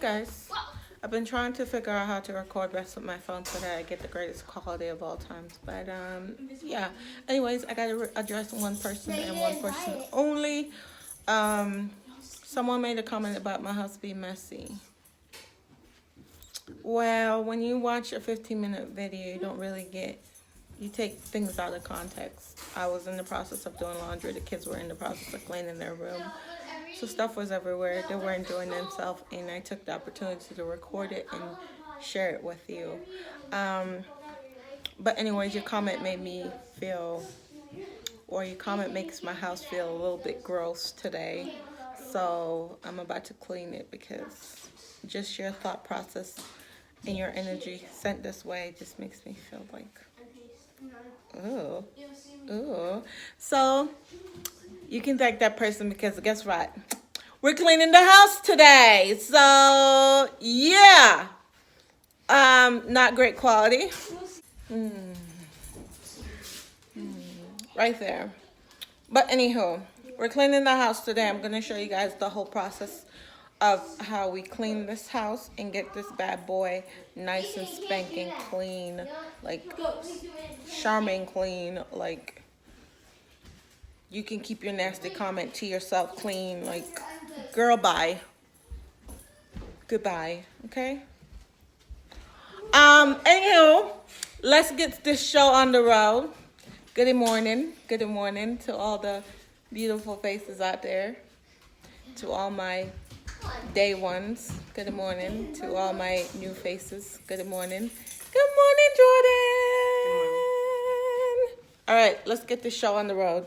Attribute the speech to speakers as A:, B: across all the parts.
A: guys. I've been trying to figure out how to record best with my phone so that I get the greatest quality of all times. But yeah. Anyways, I gotta address one person and one person only. Someone made a comment about my house being messy. Well, when you watch a 15-minute video, you don't really get. You take things out of context. I was in the process of doing laundry. The kids were in the process of cleaning their room. So stuff was everywhere. They were enjoying themselves, and I took the opportunity to record it and share it with you. But anyways, your comment made me feel, or your comment makes my house feel a little bit gross today. So I'm about to clean it because just your thought process and your energy sent this way just makes me feel like, ooh, ooh. So you can thank that person because guess what? We're cleaning the house today. So yeah. Not great quality. Right there. But anywho, we're cleaning the house today. I'm gonna show you guys the whole process of how we clean this house and get this bad boy nice and spanking clean, like charming clean, like you can keep your nasty comment to yourself clean, like girl bye. Goodbye. Okay? Anywho, let's get this show on the road. Good morning. Good morning to all the beautiful faces out there. To all my day ones. Good morning. To all my new faces. Good morning. Good morning, Jordan. All right, let's get this show on the road.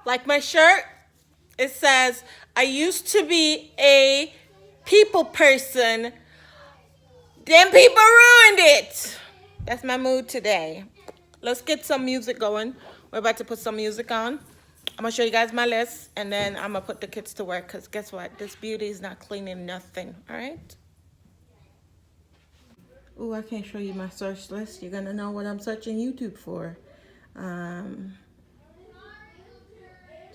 A: Like my shirt, it says, I used to be a people person. Then people ruined it. That's my mood today. Let's get some music going. We're about to put some music on. I'm going to show you guys my list, and then I'm going to put the kids to work, because guess what? This beauty is not cleaning nothing, all right? Ooh, I can't show you my search list. You're going to know what I'm searching YouTube for.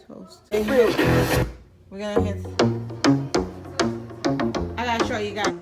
A: Toast. We're going to hit. I got to show you guys.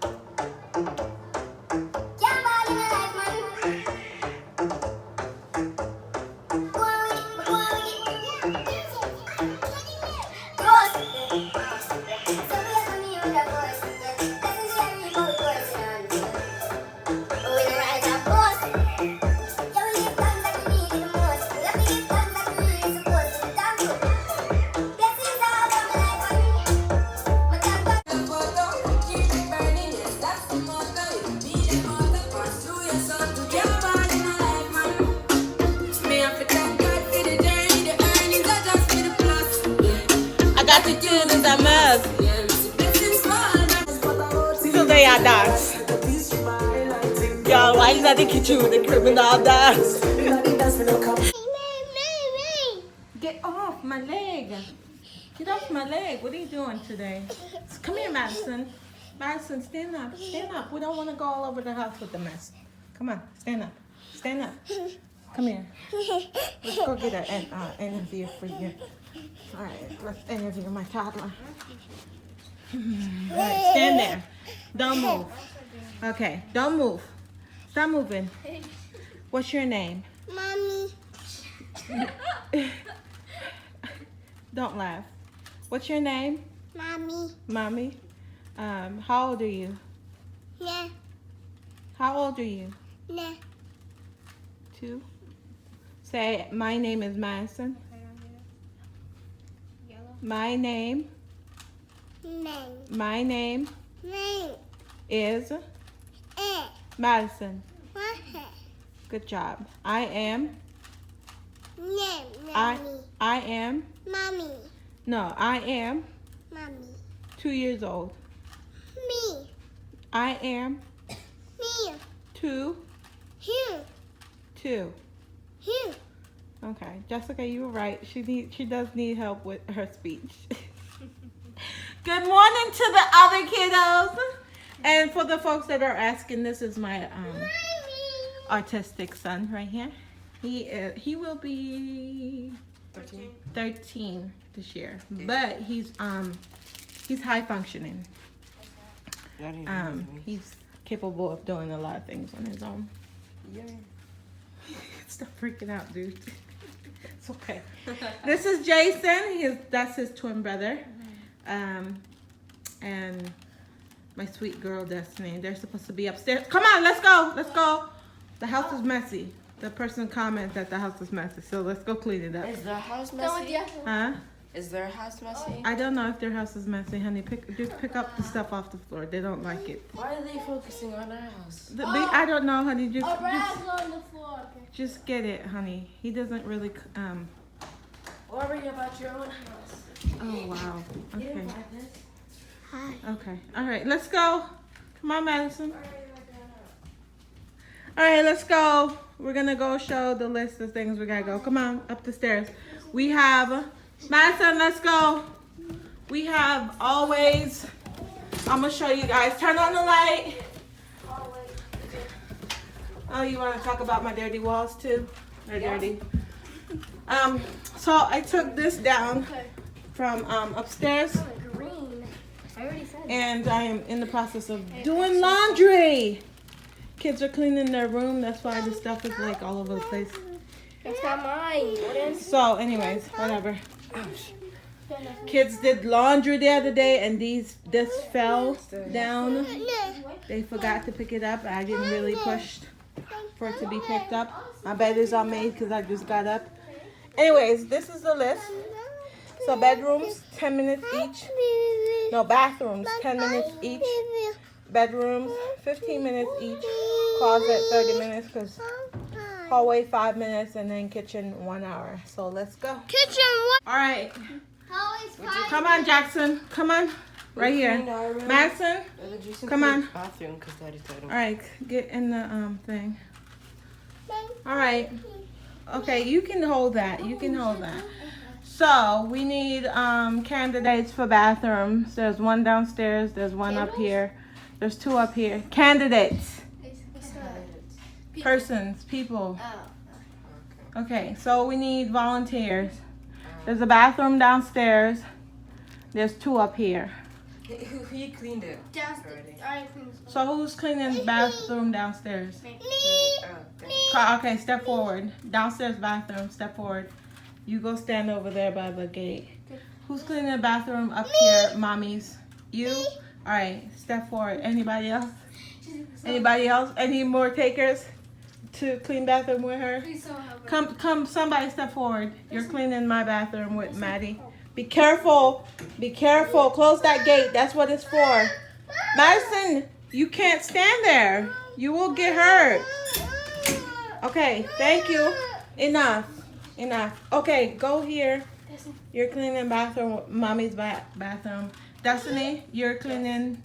A: They are dance. Y'all, why is that the kitchen with the criminal dance? Get off my leg. Get off my leg. What are you doing today? Come here, Madison. Madison, stand up. Stand up. We don't want to go all over the house with the mess. Come on, stand up. Stand up. Come here. Let's go get an interview for you. All right, let's interview my toddler. All right, stand there. Don't move. Okay, don't move. Stop moving. What's your name?
B: Mommy.
A: Don't laugh. What's your name?
B: Mommy.
A: Mommy. How old are you?
B: Yeah.
A: How old are you?
B: Yeah.
A: 2. Say, my name is Madison. My name.
B: Name.
A: My name
B: Name.
A: is Madison. Good job. I am.
B: Name.
A: I
B: Mommy.
A: am.
B: Mommy.
A: No, I am
B: Mommy.
A: 2 years old.
B: Me.
A: I am
B: Me.
A: 2.
B: Here.
A: 2.
B: Here.
A: Okay, Jessica, you were right. She does need help with her speech. Good morning to the other kiddos. And for the folks that are asking, this is my autistic son right here. He will be 13 this year, but he's high functioning. He's capable of doing a lot of things on his own.
C: Yeah.
A: Stop freaking out, dude. It's okay. This is Jason. That's his twin brother. And my sweet girl Destiny. They're supposed to be upstairs. Come on, let's go. Let's go. The house is messy. The person commented that the house is messy, so let's go clean it up.
C: Is their house messy?
A: Huh?
C: Is their house messy?
A: I don't know if their house is messy, honey. Just pick up the stuff off the floor. They don't like it.
C: Why are they focusing on our house?
A: I don't know, honey.
B: on the floor.
A: Just get it, honey. He doesn't really.
C: Worry about your own house.
A: Oh wow.
C: You
A: Okay.
C: didn't buy this.
B: Hi.
A: Okay. All right. Let's go. Come on, Madison. All right. Let's go. We're gonna go show the list of things we gotta go. Come on, up the stairs. We have Madison. Let's go. We have always. I'm gonna show you guys. Turn on the light. Oh, you want to talk about my dirty walls too? They're dirty. So I took this down from upstairs,
B: Green. I already said.
A: and I am in the process of doing laundry. Kids are cleaning their room. That's why the stuff is like all over the place.
B: That's not mine.
A: So, anyways, whatever. Kids did laundry the other day, and this fell down. They forgot to pick it up. I didn't really push for it to be picked up. My bed is all made because I just got up. Anyways, this is the list. So bedrooms, 10 minutes each. No, bathrooms, 10 minutes each. Bedrooms, 15 minutes each. Closet, 30 minutes because hallway, 5 minutes. And then kitchen, 1 hour. So let's go.
B: Kitchen.
A: All right.
B: Hallway's
A: Come on, Jackson. Come on. Right here. Madison. Come on.
C: Bathroom, because Daddy told him.
A: All right, get in the thing. All right. Okay, you can hold that. You can hold that. So we need candidates for bathrooms. There's one downstairs. There's one up here. There's two up here. Candidates. Persons. People. Okay, so we need volunteers. There's a bathroom downstairs. There's two up here.
C: He cleaned it.
A: So who's cleaning the bathroom downstairs? Okay, step forward. Downstairs bathroom, step forward. You go stand over there by the gate. Who's cleaning the bathroom up here, mommies? You? All right, step forward. Anybody else? Anybody else? Any more takers to clean bathroom with her? Come, somebody step forward. You're cleaning my bathroom with Maddie. Be careful. Be careful. Close that gate. That's what it's for. Madison, you can't stand there. You will get hurt. Okay, thank you. Enough. Enough. Okay, go here. You're cleaning bathroom, mommy's bathroom. Destiny, you're cleaning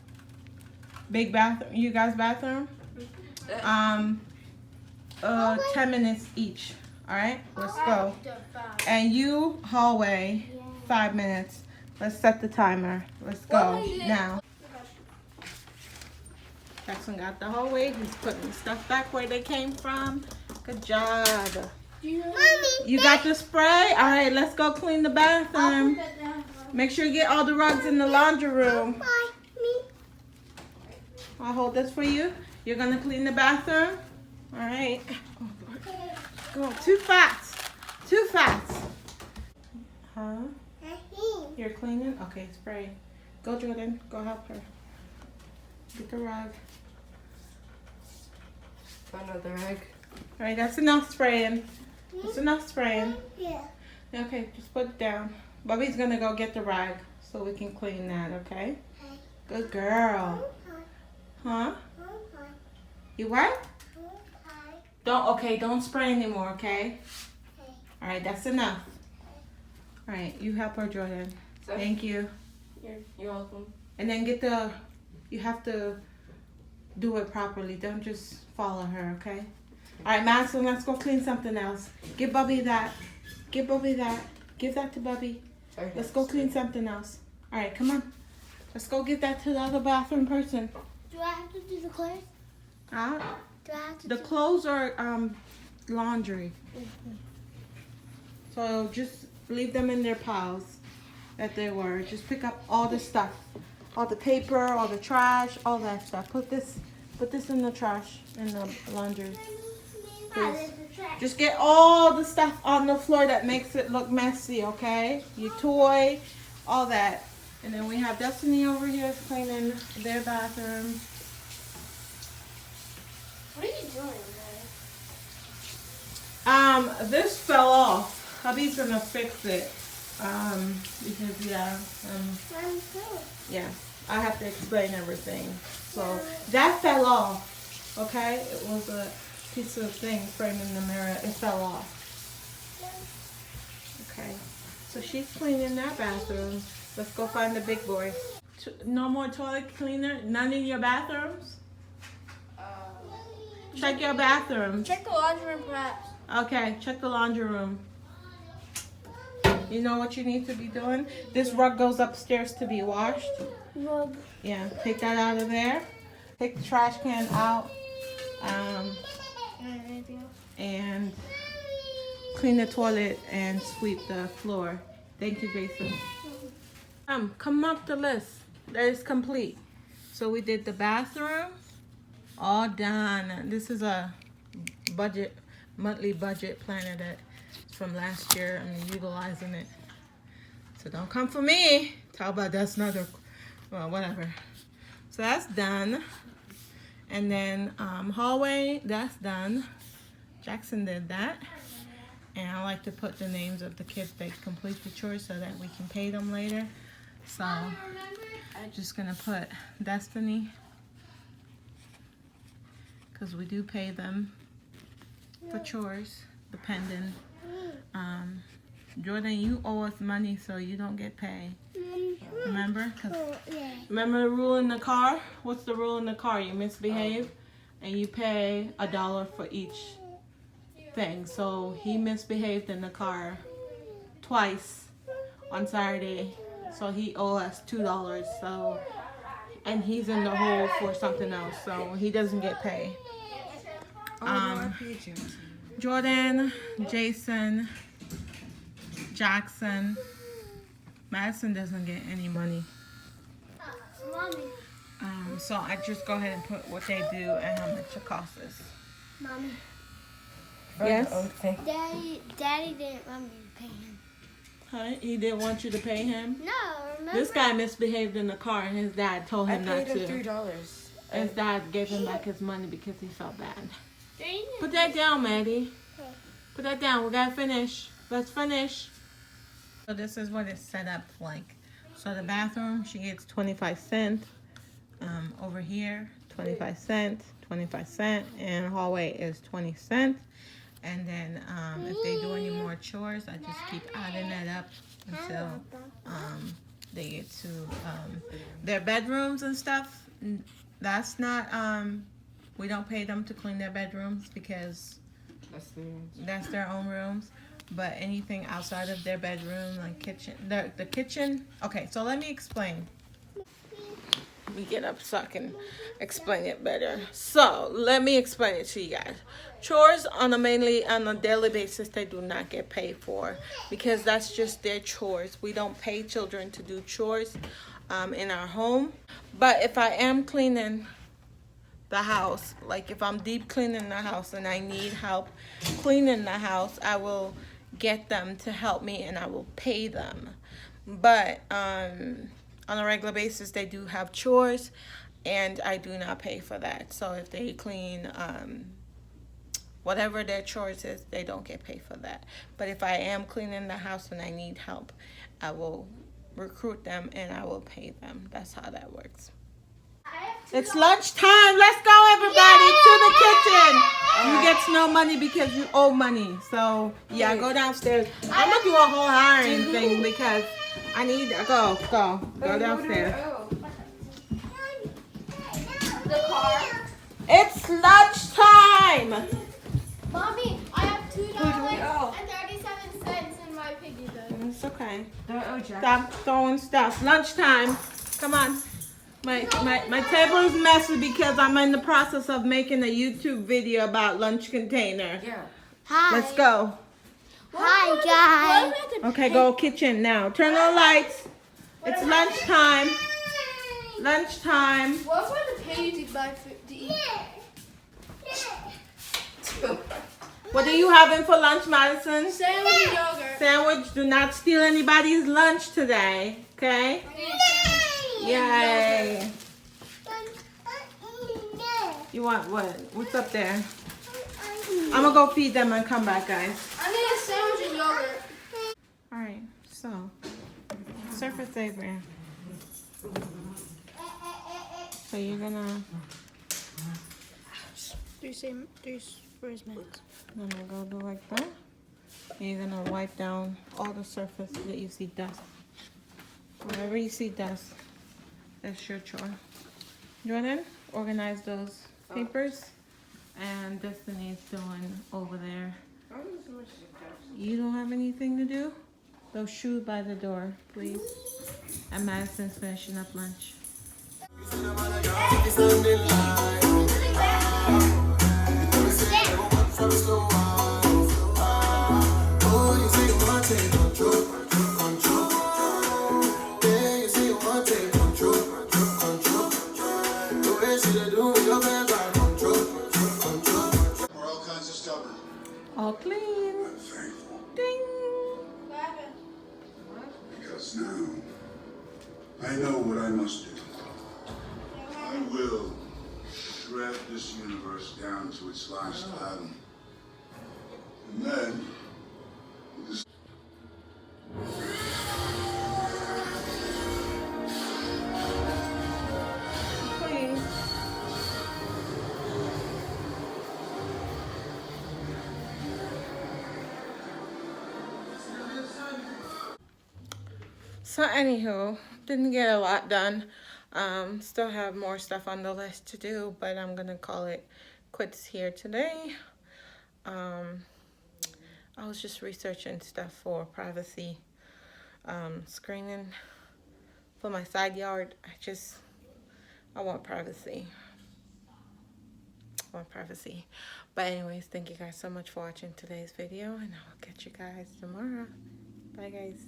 A: big bathroom, you guys' bathroom. 10 minutes each. All right, let's go. And you, hallway, 5 minutes. Let's set the timer. Let's go now. Jackson got the hallway. He's putting stuff back where they came from. Good job. You got the spray? All right, let's go clean the bathroom. Make sure you get all the rugs in the laundry room. I'll hold this for you. You're going to clean the bathroom? All right. Go too fast. Too fast. Huh? You're cleaning? Okay, spray. Go, Jordan. Go help her. Get the rug.
C: Another rug.
A: All right, that's enough spraying. That's enough spraying.
B: Yeah.
A: Okay, just put it down. Bubby's gonna go get the rag so we can clean that, okay? Good girl. Huh? You what? Don't spray anymore, okay? All right, that's enough. All right, you help her, Jordan. Thank you.
C: You're welcome.
A: And then you have to do it properly. Don't just follow her, okay? All right, Madison, let's go clean something else. Give Bubby that. Give Bubby that. Give that to Bubby. Let's go clean something else. All right, come on. Let's go get that to the other bathroom person.
B: Do I have to do the clothes?
A: Huh?
B: Do I have to
A: The clothes are laundry. So just leave them in their piles that they were. Just pick up all the stuff. all the paper, all the trash, all that stuff. Put this in the trash, in the laundry. Please. Just get all the stuff on the floor that makes it look messy, okay? Your toy, all that. And then we have Destiny over here cleaning their bathroom.
B: What are you doing,
A: This fell off. Hubby's gonna fix it. Because yeah, I have to explain everything. So that fell off, okay? It was a piece of thing framing the mirror. It fell off. Okay, so she's cleaning that bathroom. Let's go find the big boy. No more toilet cleaner? None in your bathrooms? Check your bathroom.
B: Check the laundry room, perhaps.
A: Okay, check the laundry room. You know what you need to be doing? This rug goes upstairs to be washed.
B: Rug.
A: Yeah, take that out of there. Take the trash can out.
B: Anything else?
A: And clean the toilet and sweep the floor. Thank you, Jason. Come up the list. That is complete. So we did the bathroom. All done. This is a monthly budget planner that's from last year. I'm utilizing it. So don't come for me. Talk about that's another, well, whatever. So that's done. And then hallway, that's done. Jackson did that. And I like to put the names of the kids that complete the chores so that we can pay them later. So I'm just gonna put Destiny, because we do pay them for chores, depending. Jordan, you owe us money so you don't get paid. Remember? Remember the rule in the car? What's the rule in the car? You misbehave and you pay $1 for each thing. So he misbehaved in the car twice on Saturday. So he owed us $2. So, and he's in the hole for something else. So he doesn't get paid. Jordan, Jason, Jackson, Madison doesn't get any money.
B: Mommy.
A: So I just go ahead and put what they do and how much it costs us.
B: Mommy.
A: Yes?
B: Daddy didn't want me to pay him.
A: Huh? He didn't want you to pay him?
B: No, remember?
A: This guy misbehaved in the car and his dad told him not to.
C: $3.
A: His dad gave him back his money because he felt bad.
B: $3.
A: Put that down, Maddie. Put that down. We gotta finish. Let's finish. So this is what it's set up like. So the bathroom, she gets 25 cents. Over here, 25 cents, 25 cents, and hallway is 20 cents. And then if they do any more chores, I just keep adding that up until they get to their bedrooms and stuff. That's not, we don't pay them to clean their bedrooms because that's their own rooms. But anything outside of their bedroom, like kitchen, the kitchen. Okay, so let me explain. Let me get up so I can explain it better. So let me explain it to you guys. Chores on a daily basis, they do not get paid for because that's just their chores. We don't pay children to do chores in our home. But if I am cleaning the house, like if I'm deep cleaning the house and I need help cleaning the house, I will get them to help me and I will pay them. But on a regular basis, they do have chores and I do not pay for that. So if they clean whatever their chores is, they don't get paid for that. But if I am cleaning the house and I need help, I will recruit them and I will pay them. That's how that works. It's lunchtime. Let's go, everybody, to the kitchen. You get no money because you owe money. So, yeah, go downstairs. I'm going to do a whole hiring thing because I need to go downstairs.
B: The car.
A: It's lunchtime.
B: Mommy, I have $2.37 in my piggy bank.
A: It's okay. Stop throwing stuff. Lunchtime. Come on. My table is messy because I'm in the process of making a YouTube video about lunch container.
C: Yeah.
B: Hi.
A: Let's go.
B: Hi, guys.
A: Okay, go kitchen now. Turn on lights. It's lunchtime. Lunchtime.
B: What were the piggies buy to eat?
A: What are you having for lunch, Madison?
B: Sandwich and yogurt.
A: Sandwich. Do not steal anybody's lunch today, okay? Yay. You want what? What's up there? I'm gonna go feed them and come back, guys.
B: I need a sandwich and yogurt.
A: All right, so surface Abraham. So you're gonna
B: Three spruce minutes.
A: go do like that. And you're gonna wipe down all the surface that you see dust. Wherever you see dust, that's your chore. Jordan, organize those papers. And Destiny's doing over there. You don't have anything to do? Those shoes by the door, please. And Madison's finishing up lunch. All clean.
D: I'm thankful
A: Ding.
D: because now I know what I must do. I will shred this universe down to its last atom. And then this
A: Clean. So anywho, didn't get a lot done. Still have more stuff on the list to do, but I'm gonna call it quits here today. I was just researching stuff for privacy screening for my side yard. I want privacy. But anyways, thank you guys so much for watching today's video, and I'll catch you guys tomorrow. Bye guys.